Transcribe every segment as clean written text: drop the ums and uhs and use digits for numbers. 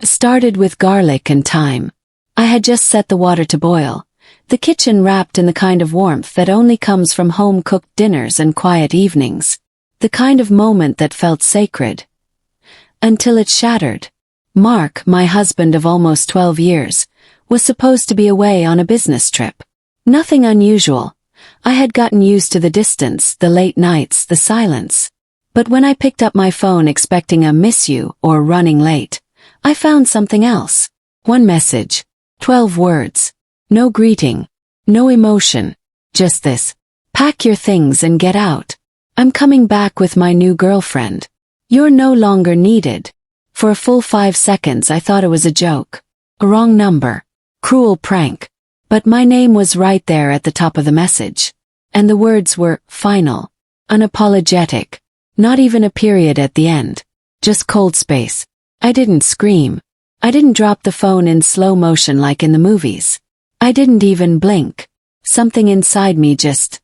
Started with garlic and thyme. I had just set the water to boil, the kitchen wrapped in the kind of warmth that only comes from home-cooked dinners and quiet evenings. The kind of moment that felt sacred. Until it shattered. Mark, my husband of almost 12 years, was supposed to be away on a business trip. Nothing unusual. I had gotten used to the distance, the late nights, the silence. But when I picked up my phone expecting a "miss you" or "running late," I found something else. One message. 12 words. No greeting. No emotion. Just this. "Pack your things and get out. I'm coming back with my new girlfriend. You're no longer needed." For a full 5 seconds I thought it was a joke. A wrong number. Cruel prank. But my name was right there at the top of the message. And the words were final. Unapologetic. Not even a period at the end. Just cold space. I didn't scream. I didn't drop the phone in slow motion like in the movies. I didn't even blink. Something inside me just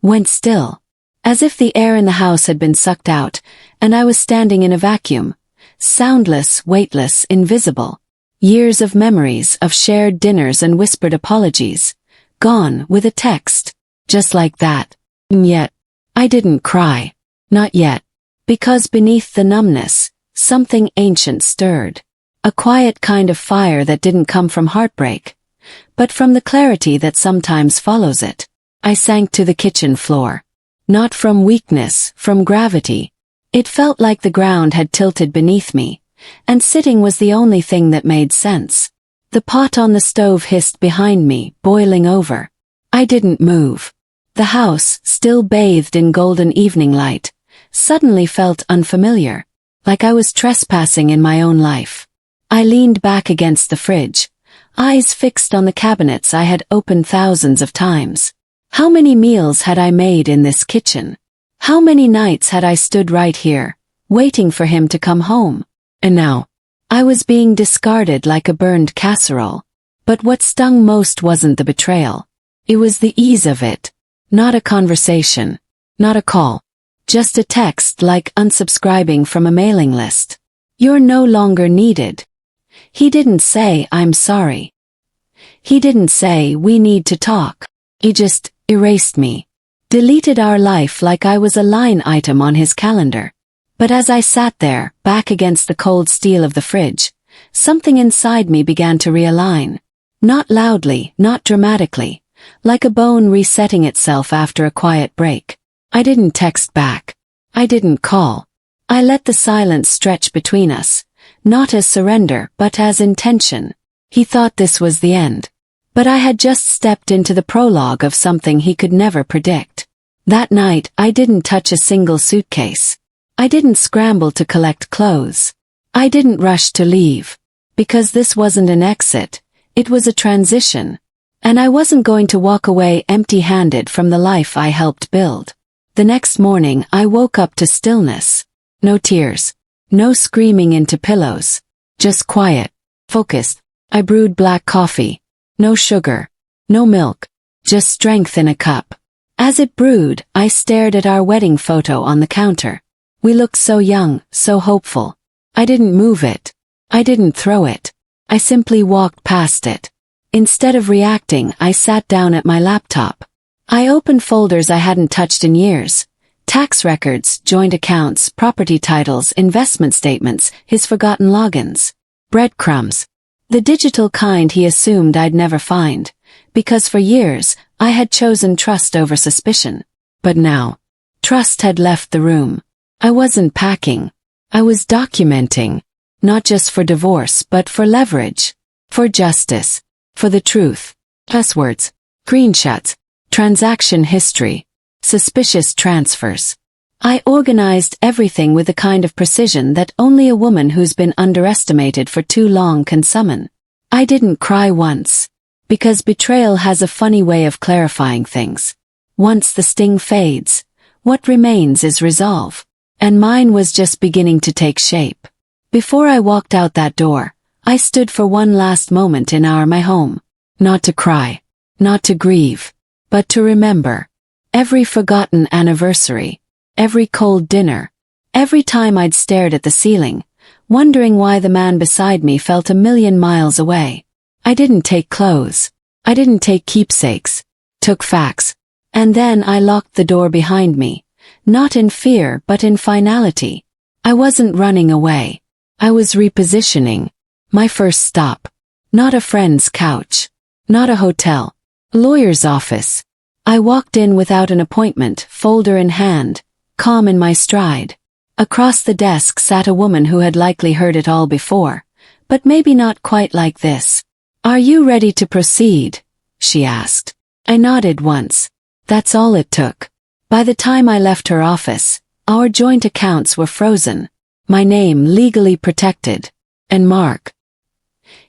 went still. As if the air in the house had been sucked out, and I was standing in a vacuum. Soundless, weightless, invisible. Years of memories, of shared dinners and whispered apologies. Gone with a text. Just like that. And yet, I didn't cry. Not yet. Because beneath the numbness, something ancient stirred. A quiet kind of fire that didn't come from heartbreak, but from the clarity that sometimes follows it. I sank to the kitchen floor. Not from weakness, from gravity. It felt like the ground had tilted beneath me, and sitting was the only thing that made sense. The pot on the stove hissed behind me, boiling over. I didn't move. The house, still bathed in golden evening light, suddenly felt unfamiliar, like I was trespassing in my own life. I leaned back against the fridge, eyes fixed on the cabinets I had opened thousands of times. How many meals had I made in this kitchen? How many nights had I stood right here, waiting for him to come home? And now, I was being discarded like a burned casserole. But what stung most wasn't the betrayal. It was the ease of it. Not a conversation. Not a call. Just a text like unsubscribing from a mailing list. "You're no longer needed." He didn't say, "I'm sorry." He didn't say, "We need to talk." He just erased me. Deleted our life like I was a line item on his calendar. But as I sat there, back against the cold steel of the fridge, something inside me began to realign. Not loudly, not dramatically, like a bone resetting itself after a quiet break. I didn't text back. I didn't call. I let the silence stretch between us, not as surrender but as intention. He thought this was the end. But I had just stepped into the prologue of something he could never predict. That night I didn't touch a single suitcase. I didn't scramble to collect clothes. I didn't rush to leave. Because this wasn't an exit, it was a transition. And I wasn't going to walk away empty-handed from the life I helped build. The next morning I woke up to stillness. No tears. No screaming into pillows. Just quiet. Focused. I brewed black coffee. No sugar. No milk. Just strength in a cup. As it brewed, I stared at our wedding photo on the counter. We looked so young, so hopeful. I didn't move it. I didn't throw it. I simply walked past it. Instead of reacting, I sat down at my laptop. I opened folders I hadn't touched in years. Tax records, joint accounts, property titles, investment statements, his forgotten logins. Breadcrumbs. The digital kind he assumed I'd never find, because for years, I had chosen trust over suspicion. But now, trust had left the room. I wasn't packing. I was documenting. Not just for divorce but for leverage. For justice. For the truth. Passwords. Screenshots. Transaction history. Suspicious transfers. I organized everything with the kind of precision that only a woman who's been underestimated for too long can summon. I didn't cry once. Because betrayal has a funny way of clarifying things. Once the sting fades, what remains is resolve. And mine was just beginning to take shape. Before I walked out that door, I stood for one last moment in my home. Not to cry. Not to grieve. But to remember. Every forgotten anniversary. Every cold dinner. Every time I'd stared at the ceiling, wondering why the man beside me felt a million miles away. I didn't take clothes. I didn't take keepsakes. Took facts. And then I locked the door behind me, not in fear but in finality. I wasn't running away. I was repositioning. My first stop. Not a friend's couch. Not a hotel. Lawyer's office. I walked in without an appointment, folder in hand, calm in my stride. Across the desk sat a woman who had likely heard it all before, but maybe not quite like this. "Are you ready to proceed?" she asked. I nodded once. That's all it took. By the time I left her office, our joint accounts were frozen, my name legally protected, and Mark.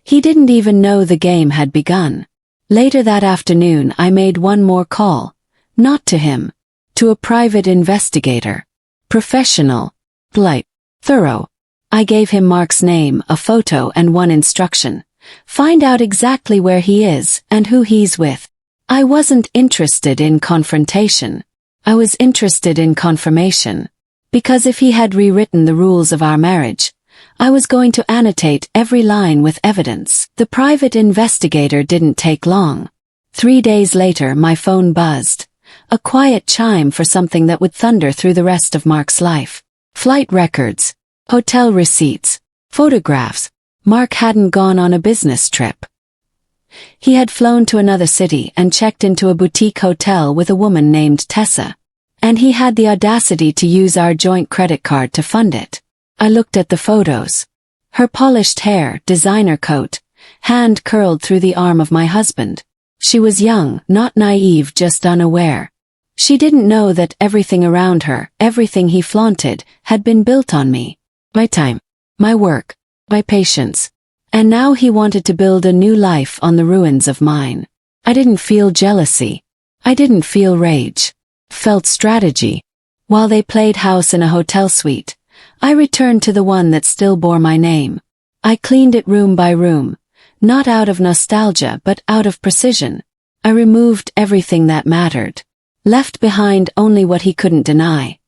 He didn't even know the game had begun. Later that afternoon I made one more call, not to him, to a private investigator. Professional, polite, thorough. I gave him Mark's name, a photo and one instruction. Find out exactly where he is and who he's with. I wasn't interested in confrontation. I was interested in confirmation. Because if he had rewritten the rules of our marriage, I was going to annotate every line with evidence. The private investigator didn't take long. 3 days later my phone buzzed. A quiet chime for something that would thunder through the rest of Mark's life. Flight records. Hotel receipts. Photographs. Mark hadn't gone on a business trip. He had flown to another city and checked into a boutique hotel with a woman named Tessa. And he had the audacity to use our joint credit card to fund it. I looked at the photos. Her polished hair, designer coat, hand curled through the arm of my husband. She was young, not naive, just unaware. She didn't know that everything around her, everything he flaunted, had been built on me. My time, my work, my patience. And now he wanted to build a new life on the ruins of mine. I didn't feel jealousy. I didn't feel rage. Felt strategy. While they played house in a hotel suite, I returned to the one that still bore my name. I cleaned it room by room, not out of nostalgia but out of precision. I removed everything that mattered. Left behind only what he couldn't deny.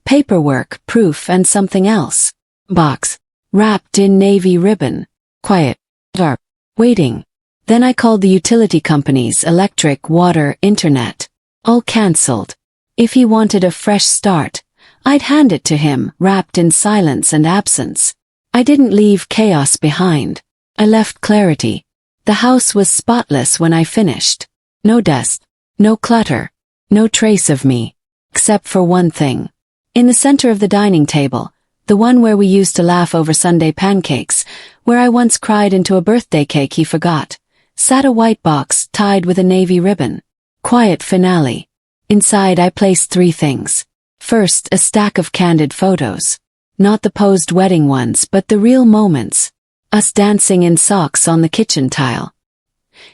Paperwork, proof, and something else. Box. Wrapped in navy ribbon. Quiet. Dark. Waiting. Then I called the utility companies, electric, water, internet. All cancelled. If he wanted a fresh start, I'd hand it to him, wrapped in silence and absence. I didn't leave chaos behind. I left clarity. The house was spotless when I finished. No dust. No clutter. No trace of me. Except for one thing. In the center of the dining table, the one where we used to laugh over Sunday pancakes, where I once cried into a birthday cake he forgot, sat a white box tied with a navy ribbon. Quiet finale. Inside I placed 3 things. First, a stack of candid photos. Not the posed wedding ones but the real moments. Us dancing in socks on the kitchen tile.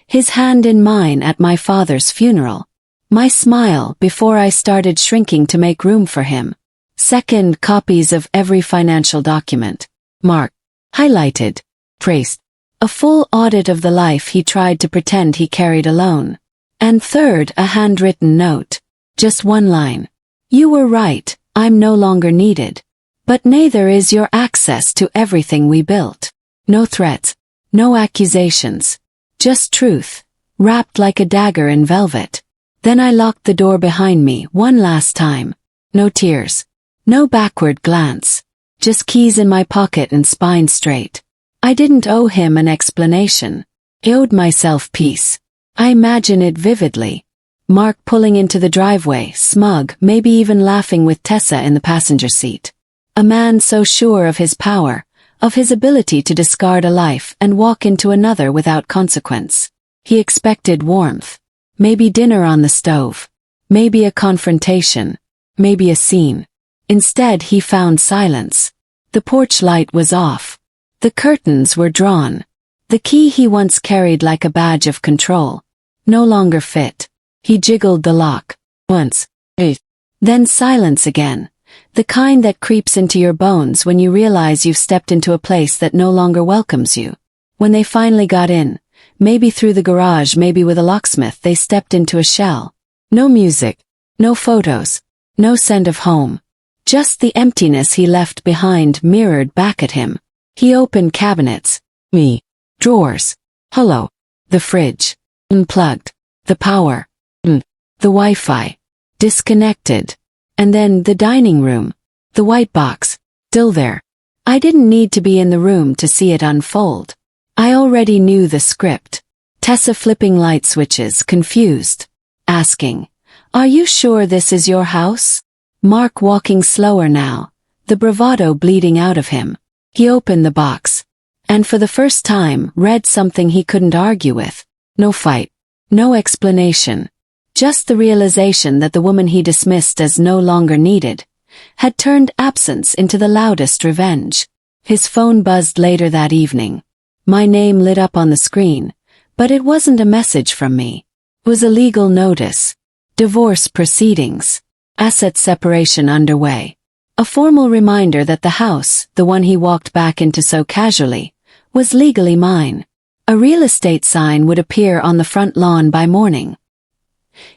His hand in mine at my father's funeral. My smile before I started shrinking to make room for him. Second, copies of every financial document. Marked. Highlighted. Traced. A full audit of the life he tried to pretend he carried alone. And third, a handwritten note. Just one line. You were right, I'm no longer needed. But neither is your access to everything we built. No threats. No accusations. Just truth. Wrapped like a dagger in velvet. Then I locked the door behind me one last time. No tears. No backward glance. Just keys in my pocket and spine straight. I didn't owe him an explanation. I owed myself peace. I imagine it vividly. Mark pulling into the driveway, smug, maybe even laughing with Tessa in the passenger seat. A man so sure of his power, of his ability to discard a life and walk into another without consequence. He expected warmth. Maybe dinner on the stove. Maybe a confrontation. Maybe a scene. Instead he found silence. The porch light was off. The curtains were drawn. The key he once carried like a badge of control no longer fit. He jiggled the lock. Once. Then silence again. The kind that creeps into your bones when you realize you've stepped into a place that no longer welcomes you. When they finally got in, maybe through the garage, maybe with a locksmith, they stepped into a shell. No music. No photos. No scent of home. Just the emptiness he left behind mirrored back at him. He opened cabinets. Me. Drawers. Hello. The fridge. Unplugged. The power. The Wi-Fi. Disconnected. And then the dining room. The white box. Still there. I didn't need to be in the room to see it unfold. I already knew the script. Tessa flipping light switches, confused. Asking, "Are you sure this is your house?" Mark walking slower now, the bravado bleeding out of him. He opened the box. And for the first time, read something he couldn't argue with. No fight. No explanation. Just the realization that the woman he dismissed as no longer needed had turned absence into the loudest revenge. His phone buzzed later that evening. My name lit up on the screen, but it wasn't a message from me. It was a legal notice. Divorce proceedings. Asset separation underway. A formal reminder that the house, the one he walked back into so casually, was legally mine. A real estate sign would appear on the front lawn by morning.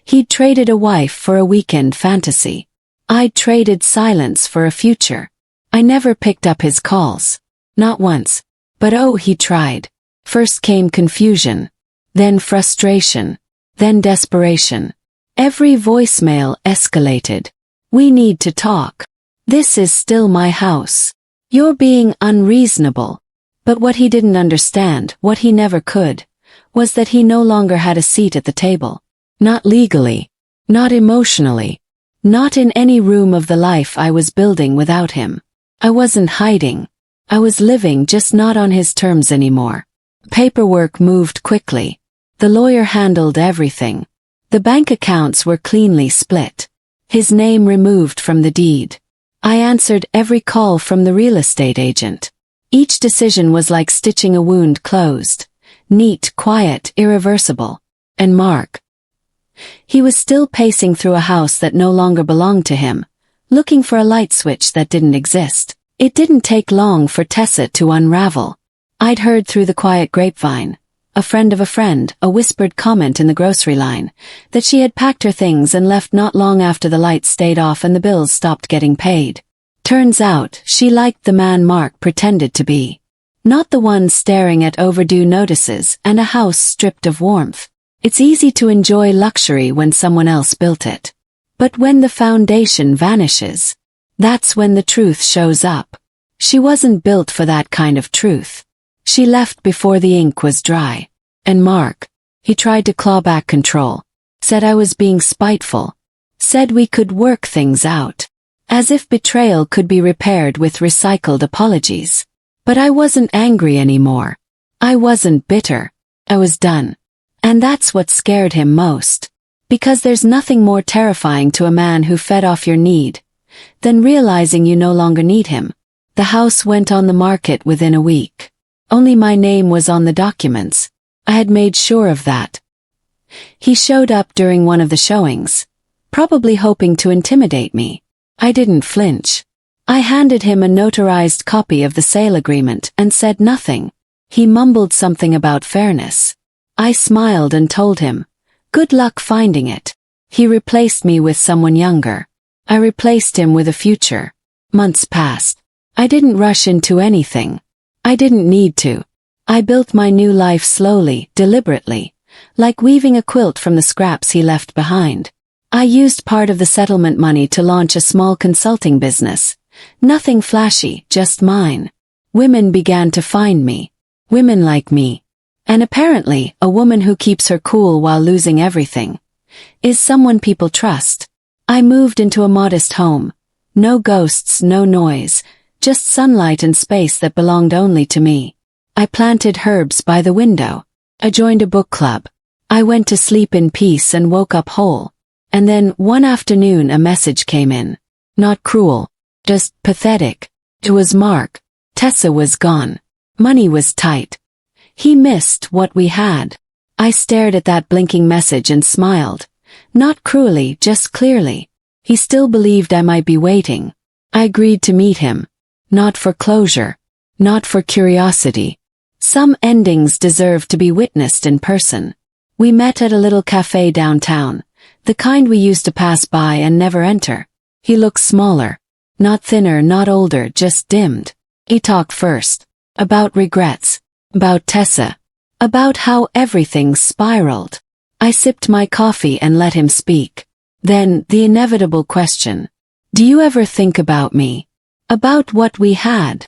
He'd traded a wife for a weekend fantasy. I'd traded silence for a future. I never picked up his calls. Not once. But oh, he tried. First came confusion. Then frustration. Then desperation. Every voicemail escalated. "We need to talk. This is still my house. You're being unreasonable." But what he didn't understand, what he never could, was that he no longer had a seat at the table. Not legally. Not emotionally. Not in any room of the life I was building without him. I wasn't hiding. I was living, just not on his terms anymore. Paperwork moved quickly. The lawyer handled everything. The bank accounts were cleanly split. His name removed from the deed. I answered every call from the real estate agent. Each decision was like stitching a wound closed. Neat, quiet, irreversible. And Mark. He was still pacing through a house that no longer belonged to him, looking for a light switch that didn't exist. It didn't take long for Tessa to unravel. I'd heard through the quiet grapevine, a friend of a friend, a whispered comment in the grocery line, that she had packed her things and left not long after the lights stayed off and the bills stopped getting paid. Turns out, she liked the man Mark pretended to be. Not the one staring at overdue notices and a house stripped of warmth. It's easy to enjoy luxury when someone else built it. But when the foundation vanishes, that's when the truth shows up. She wasn't built for that kind of truth. She left before the ink was dry. And Mark, he tried to claw back control. Said I was being spiteful. Said we could work things out. As if betrayal could be repaired with recycled apologies. But I wasn't angry anymore. I wasn't bitter. I was done. And that's what scared him most. Because there's nothing more terrifying to a man who fed off your need than realizing you no longer need him. The house went on the market within a week. Only my name was on the documents. I had made sure of that. He showed up during one of the showings, probably hoping to intimidate me. I didn't flinch. I handed him a notarized copy of the sale agreement and said nothing. He mumbled something about fairness. I smiled and told him, "Good luck finding it." He replaced me with someone younger. I replaced him with a future. Months passed. I didn't rush into anything. I didn't need to. I built my new life slowly, deliberately, like weaving a quilt from the scraps he left behind. I used part of the settlement money to launch a small consulting business. Nothing flashy, just mine. Women began to find me. Women like me. And apparently, a woman who keeps her cool while losing everything is someone people trust. I moved into a modest home. No ghosts, no noise, just sunlight and space that belonged only to me. I planted herbs by the window. I joined a book club. I went to sleep in peace and woke up whole. And then, one afternoon, a message came in. Not cruel, just pathetic. It was Mark. Tessa was gone. Money was tight. He missed what we had. I stared at that blinking message and smiled. Not cruelly, just clearly. He still believed I might be waiting. I agreed to meet him. Not for closure. Not for curiosity. Some endings deserve to be witnessed in person. We met at a little cafe downtown, the kind we used to pass by and never enter. He looked smaller. Not thinner, not older, just dimmed. He talked first. About regrets. About Tessa. About how everything spiraled. I sipped my coffee and let him speak. Then, the inevitable question. Do you ever think about me? About what we had?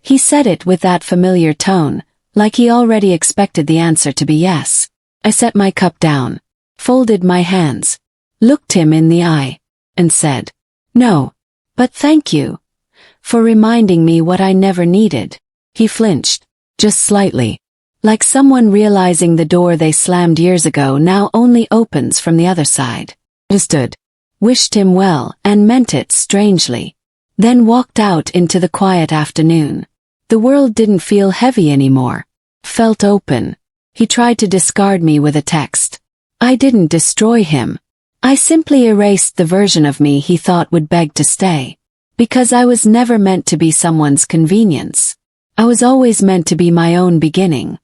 He said it with that familiar tone, like he already expected the answer to be yes. I set my cup down, folded my hands, looked him in the eye, and said, no, but thank you for reminding me what I never needed. He flinched, just slightly, like someone realizing the door they slammed years ago now only opens from the other side. I stood, wished him well, and meant it strangely. Then walked out into the quiet afternoon. The world didn't feel heavy anymore. Felt open. He tried to discard me with a text. I didn't destroy him. I simply erased the version of me he thought would beg to stay. Because I was never meant to be someone's convenience. I was always meant to be my own beginning.